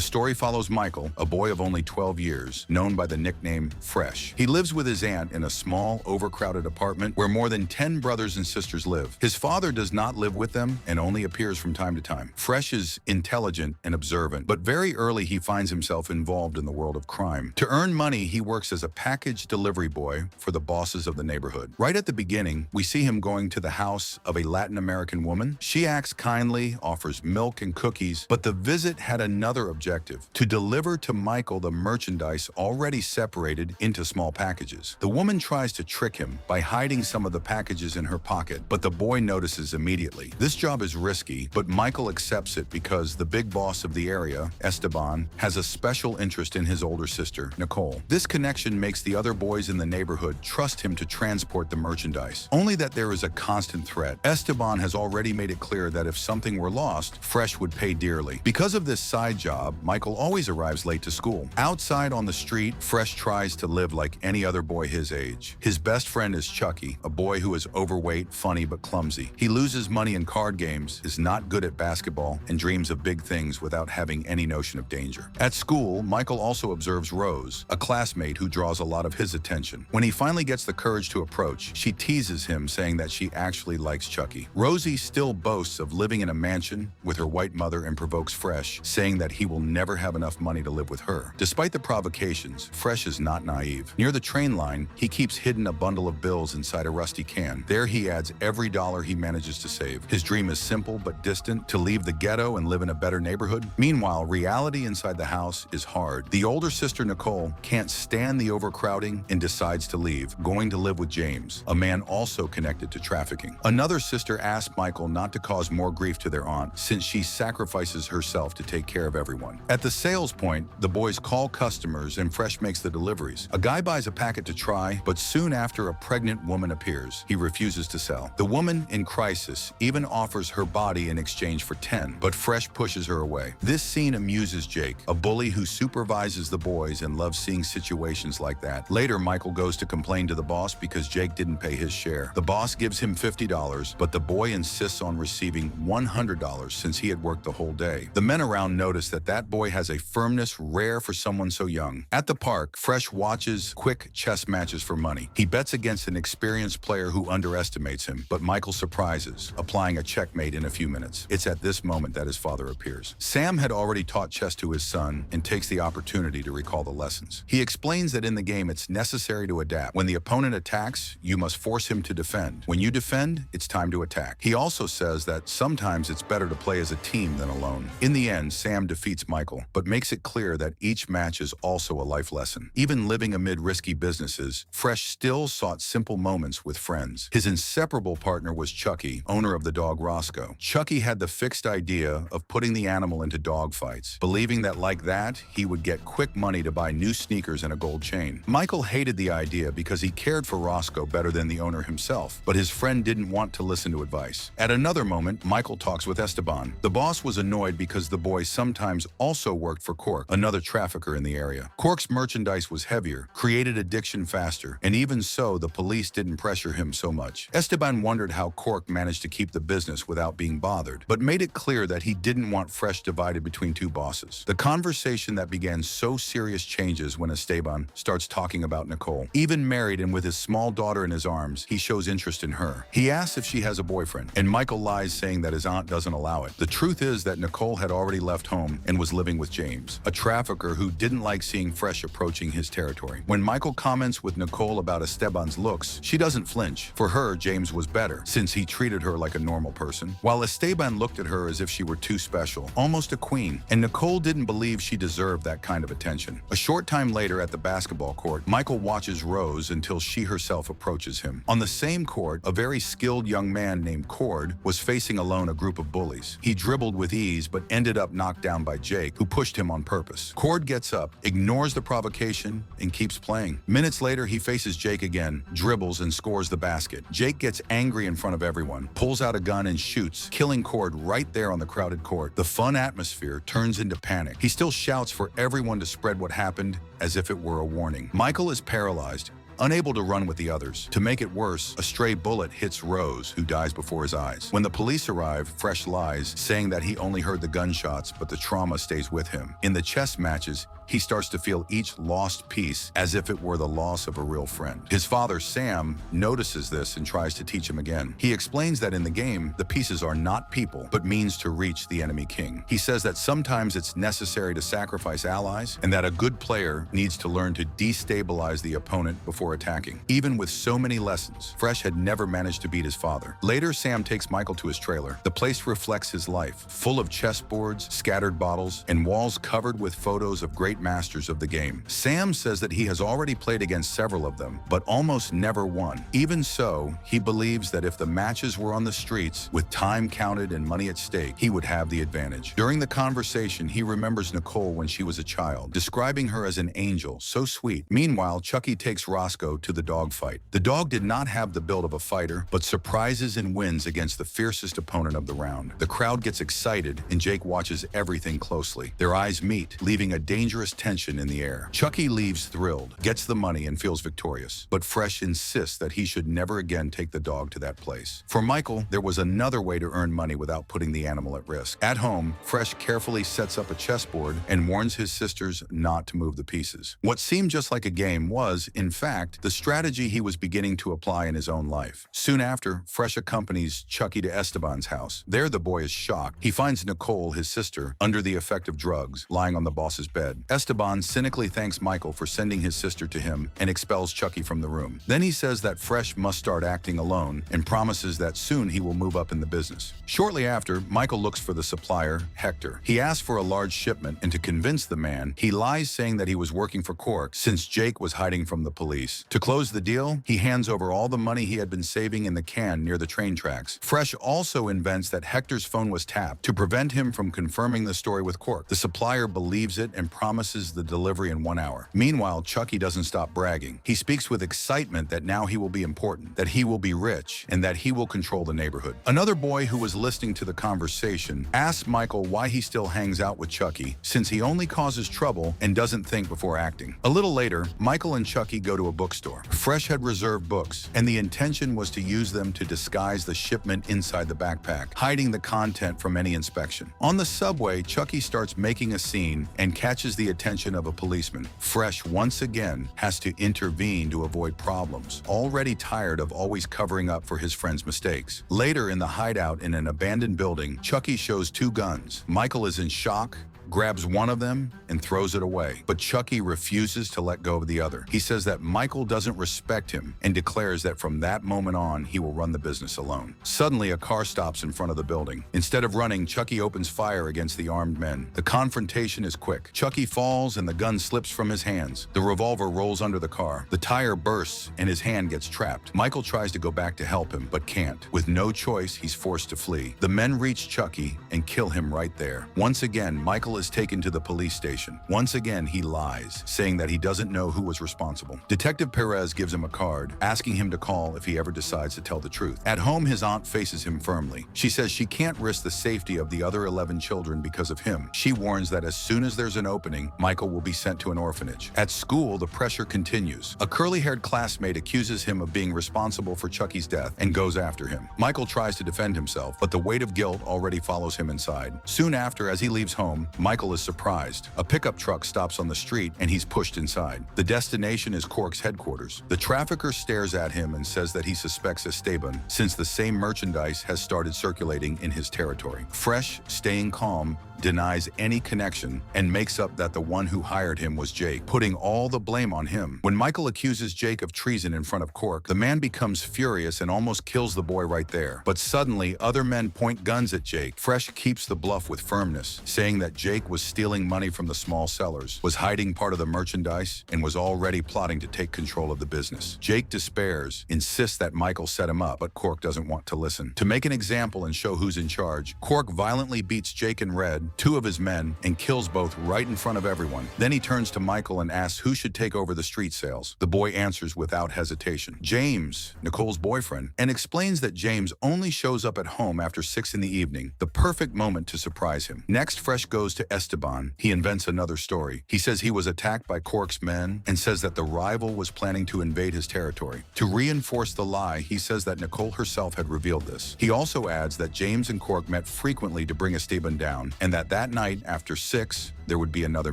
story follows Michael, a boy of only 12 years, known by the nickname Fresh. He lives with his aunt in a small, overcrowded apartment where more than 10 brothers and sisters live. His father does not live with them and only appears from time to time. Fresh is intelligent and observant, but very early he finds himself involved in the world of crime. To earn money, he works as a package delivery boy for the bosses of the neighborhood. Right at the beginning, we see him going to the house of a Latin American woman. She acts kindly, offers milk and cookies, but the visit had another objective: to deliver to Michael the merchandise already separated into small packages. The woman tries to trick him by hiding some of the packages in her pocket, but the boy notices immediately. This job is risky, but Michael accepts it because the big boss of the area, Esteban, has a special interest in his older sister, Nicole. This connection makes the other boys in the neighborhood trust him to transport the merchandise. Only that there is a constant threat. Esteban has already made it clear that if something were lost, Fresh would pay dearly. Because of this side job, Michael always arrives late to school. Outside on the street, Fresh tries to live like any other boy his age. His best friend is Chucky, a boy who is overweight, funny, but clumsy. He loses money in card games, is not good at basketball, and dreams of big things without having any notion of danger. At school, Michael also observes Rose, a classmate who draws a lot of his attention. When he finally gets the courage to approach, she teases him, saying that she actually likes Chucky. Rosie still boasts of living in a mansion with her white mother and provokes Fresh, saying that he will never have enough money to live with her. Despite the provocations, Fresh is not naive. Near the train line, he keeps hidden a bundle of bills inside a rusty can. There he adds every dollar he manages to save. His dream is simple but distant: to leave the ghetto and live in a better neighborhood. Meanwhile, reality inside the house is hard. The older sister, Nicole, can't stand the overcrowding and decides to leave, going to live with James, a man also connected to trafficking. Another sister asks Michael not to cause more grief to their aunt, since she sacrifices herself to take care of everyone. At the sales point, the boys call customers and Fresh makes the deliveries. A guy buys a packet to try, but soon after a pregnant woman appears. He refuses to sell. The woman, in crisis, even offers her body in exchange for 10, but Fresh pushes her away. This scene amuses Jake, a bully who supervises the boys and loves seeing situations like that. Later, Michael goes to complain to the boss because Jake didn't pay his share. The boss gives him $50, but the boy insists on receiving $100 since he had worked the whole day. The men around notice that that boy has a firmness rare for someone so young. At the park, Fresh watches quick chess matches for money. He bets against an experienced player who underestimates him, but Michael surprises, applying a checkmate in a few minutes. It's at this moment that his father appears. Sam had already taught chess to his son and takes the opportunity to recall the lessons. He explains that in the game it's necessary to adapt. When the opponent attacks, you must force him to defend. When you defend, it's time to attack. He also says that sometimes it's better to play as a team than alone. In the end, Sam defeats Michael, but makes it clear that each match is also a life lesson. Even living amid risky businesses, Fresh still sought simple moments with friends. His inseparable partner was Chucky, owner of the dog Roscoe. Chucky had the fixed idea of putting the animal into dog fights, believing that like that, he would get quick money to buy new sneakers and a gold chain. Michael hated the idea because he cared for Roscoe better than the owner himself, but his friend didn't want to listen to advice. At another moment, Michael talks with Esteban. The boss was annoyed because the boy sometimes also worked for Cork, another trafficker in the area. Cork's merchandise was heavier, created addiction faster, and even so, the police didn't pressure him so much. Esteban wondered how Cork managed to keep the business without being bothered, but made it clear that he didn't want Fresh divided between two bosses. The conversation that began so serious changes when Esteban starts talking about Nicole. Even married and with his small daughter in his arms, he shows interest in her. He asks if she has a boyfriend, and Michael lies, saying that his aunt doesn't allow it. The truth is that Nicole had already left home and was living with James, a trafficker who didn't like seeing Fresh approaching his territory. When Michael comments with Nicole about Esteban's looks, she doesn't flinch. For her, James was better, since he treated her like a normal person, while Esteban looked at her as if she were too special, almost a queen, and Nicole didn't believe she deserved that kind of attention. A short time later at the basketball court, Michael watches Rose until she herself approaches him. On the same court, a very skilled young man named Cord was facing alone a group of bullies. He dribbled with ease, but ended up knocked down by Jake, who pushed him on purpose. Cord gets up, ignores the provocation, and keeps playing. Minutes later, he faces Jake again, dribbles, and scores the basket. Jake gets angry in front of everyone, pulls out a gun and shoots, killing Cord right there on the crowded court. The fun atmosphere turns into panic. He still shouts for everyone to spread what happened as if it were a warning. Michael is paralyzed, unable to run with the others. To make it worse, a stray bullet hits Rose, who dies before his eyes. When the police arrive, Fresh lies, saying that he only heard the gunshots, but the trauma stays with him. In the chess matches, he starts to feel each lost piece as if it were the loss of a real friend. His father, Sam, notices this and tries to teach him again. He explains that in the game, the pieces are not people, but means to reach the enemy king. He says that sometimes it's necessary to sacrifice allies, and that a good player needs to learn to destabilize the opponent before attacking. Even with so many lessons, Fresh had never managed to beat his father. Later, Sam takes Michael to his trailer. The place reflects his life, full of chessboards, scattered bottles, and walls covered with photos of great masters of the game. Sam says that he has already played against several of them, but almost never won. Even so, he believes that if the matches were on the streets, with time counted and money at stake, he would have the advantage. During the conversation, he remembers Nicole when she was a child, describing her as an angel, so sweet. Meanwhile, Chucky takes Roscoe to the dog fight. The dog did not have the build of a fighter, but surprises and wins against the fiercest opponent of the round. The crowd gets excited, and Jake watches everything closely. Their eyes meet, leaving a dangerous tension in the air. Chucky leaves thrilled, gets the money, and feels victorious. But Fresh insists that he should never again take the dog to that place. For Michael, there was another way to earn money without putting the animal at risk. At home, Fresh carefully sets up a chessboard and warns his sisters not to move the pieces. What seemed just like a game was, in fact, the strategy he was beginning to apply in his own life. Soon after, Fresh accompanies Chucky to Esteban's house. There, the boy is shocked. He finds Nicole, his sister, under the effect of drugs, lying on the boss's bed. Esteban cynically thanks Michael for sending his sister to him and expels Chucky from the room. Then he says that Fresh must start acting alone and promises that soon he will move up in the business. Shortly after, Michael looks for the supplier, Hector. He asks for a large shipment, and to convince the man, he lies saying that he was working for Cork since Jake was hiding from the police. To close the deal, he hands over all the money he had been saving in the can near the train tracks. Fresh also invents that Hector's phone was tapped to prevent him from confirming the story with Cork. The supplier believes it and promises the delivery in 1 hour. Meanwhile, Chucky doesn't stop bragging. He speaks with excitement that now he will be important, that he will be rich, and that he will control the neighborhood. Another boy who was listening to the conversation asks Michael why he still hangs out with Chucky, since he only causes trouble and doesn't think before acting. A little later, Michael and Chucky go to a bookstore. Fresh had reserved books, and the intention was to use them to disguise the shipment inside the backpack, hiding the content from any inspection. On the subway, Chucky starts making a scene and catches the attention of a policeman. Fresh once again has to intervene to avoid problems, already tired of always covering up for his friend's mistakes. Later in the hideout in an abandoned building, Chucky shows 2 guns. Michael is in shock, grabs one of them, and throws it away. But Chucky refuses to let go of the other. He says that Michael doesn't respect him and declares that from that moment on, he will run the business alone. Suddenly, a car stops in front of the building. Instead of running, Chucky opens fire against the armed men. The confrontation is quick. Chucky falls and the gun slips from his hands. The revolver rolls under the car. The tire bursts and his hand gets trapped. Michael tries to go back to help him, but can't. With no choice, he's forced to flee. The men reach Chucky and kill him right there. Once again, Michael is taken to the police station. Once again, he lies, saying that he doesn't know who was responsible. Detective Perez gives him a card, asking him to call if he ever decides to tell the truth. At home, his aunt faces him firmly. She says she can't risk the safety of the other 11 children because of him. She warns that as soon as there's an opening, Michael will be sent to an orphanage. At school, the pressure continues. A curly-haired classmate accuses him of being responsible for Chucky's death and goes after him. Michael tries to defend himself, but the weight of guilt already follows him inside. Soon after, as he leaves home, Michael is surprised. A pickup truck stops on the street and he's pushed inside. The destination is Cork's headquarters. The trafficker stares at him and says that he suspects Esteban, since the same merchandise has started circulating in his territory. Fresh, staying calm, denies any connection and makes up that the one who hired him was Jake, putting all the blame on him. When Michael accuses Jake of treason in front of Cork, the man becomes furious and almost kills the boy right there. But suddenly, other men point guns at Jake. Fresh keeps the bluff with firmness, saying that Jake was stealing money from the small sellers, was hiding part of the merchandise, and was already plotting to take control of the business. Jake despairs, insists that Michael set him up, but Cork doesn't want to listen. To make an example and show who's in charge, Cork violently beats Jake and Red, two of his men and kills both right in front of everyone. Then he turns to Michael and asks who should take over the street sales. The boy answers without hesitation, James, Nicole's boyfriend, and explains that James only shows up at home after 6 in the evening, the perfect moment to surprise him. Next, Fresh goes to Esteban. He invents another story. He says he was attacked by Cork's men and says that the rival was planning to invade his territory. To reinforce the lie, he says that Nicole herself had revealed this. He also adds that James and Cork met frequently to bring Esteban down, and that night, after 6, there would be another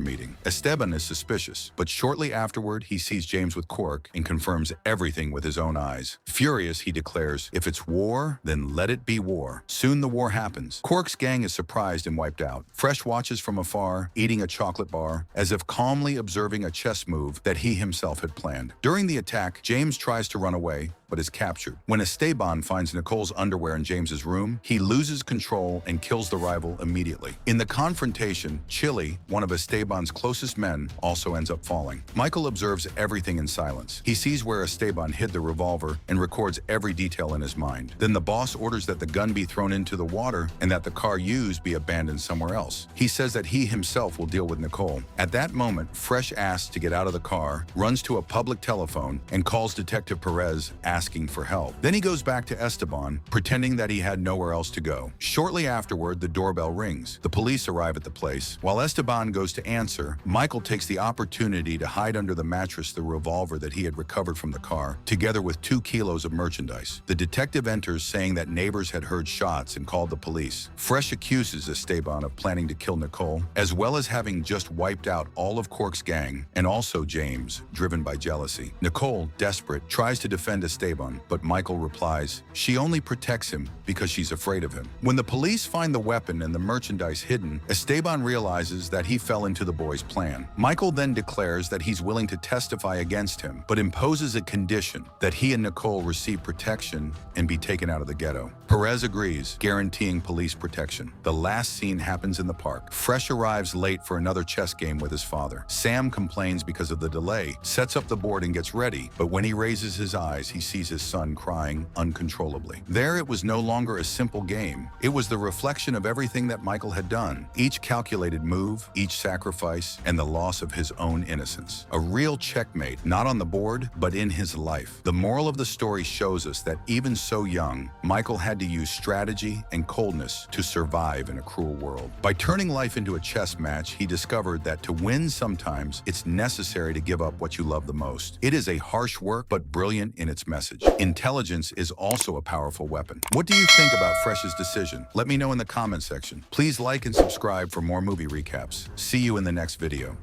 meeting. Esteban is suspicious, but shortly afterward, he sees James with Cork and confirms everything with his own eyes. Furious, he declares, if it's war, then let it be war. Soon the war happens. Cork's gang is surprised and wiped out. Fresh watches from afar, eating a chocolate bar, as if calmly observing a chess move that he himself had planned. During the attack, James tries to run away, but is captured. When Esteban finds Nicole's underwear in James's room, he loses control and kills the rival immediately. In the confrontation, Chili, one of Esteban's closest men, also ends up falling. Michael observes everything in silence. He sees where Esteban hid the revolver and records every detail in his mind. Then the boss orders that the gun be thrown into the water and that the car used be abandoned somewhere else. He says that he himself will deal with Nicole. At that moment, Fresh asks to get out of the car, runs to a public telephone, and calls Detective Perez asking for help. Then he goes back to Esteban, pretending that he had nowhere else to go. Shortly afterward, the doorbell rings. The police arrive at the place. While Esteban goes to answer, Michael takes the opportunity to hide under the mattress the revolver that he had recovered from the car, together with 2 kilos of merchandise. The detective enters, saying that neighbors had heard shots and called the police. Fresh accuses Esteban of planning to kill Nicole, as well as having just wiped out all of Cork's gang, and also James, driven by jealousy. Nicole, desperate, tries to defend Esteban, but Michael replies, she only protects him because she's afraid of him. When the police find the weapon and the merchandise hidden, Esteban realizes that he fell into the boy's plan. Michael then declares that he's willing to testify against him, but imposes a condition that he and Nicole receive protection and be taken out of the ghetto. Perez agrees, guaranteeing police protection. The last scene happens in the park. Fresh arrives late for another chess game with his father. Sam complains because of the delay, sets up the board and gets ready, but when he raises his eyes, he sees his son crying uncontrollably. There, it was no longer a simple game. It was the reflection of everything that Michael had done. Each calculated move, each sacrifice, and the loss of his own innocence. A real checkmate, not on the board, but in his life. The moral of the story shows us that even so young, Michael had to use strategy and coldness to survive in a cruel world. By turning life into a chess match, he discovered that to win sometimes, it's necessary to give up what you love the most. It is a harsh work, but brilliant in its message. Intelligence is also a powerful weapon. What do you think about Fresh's decision? Let me know in the comment section. Please like and subscribe for more movie recaps. See you in the next video.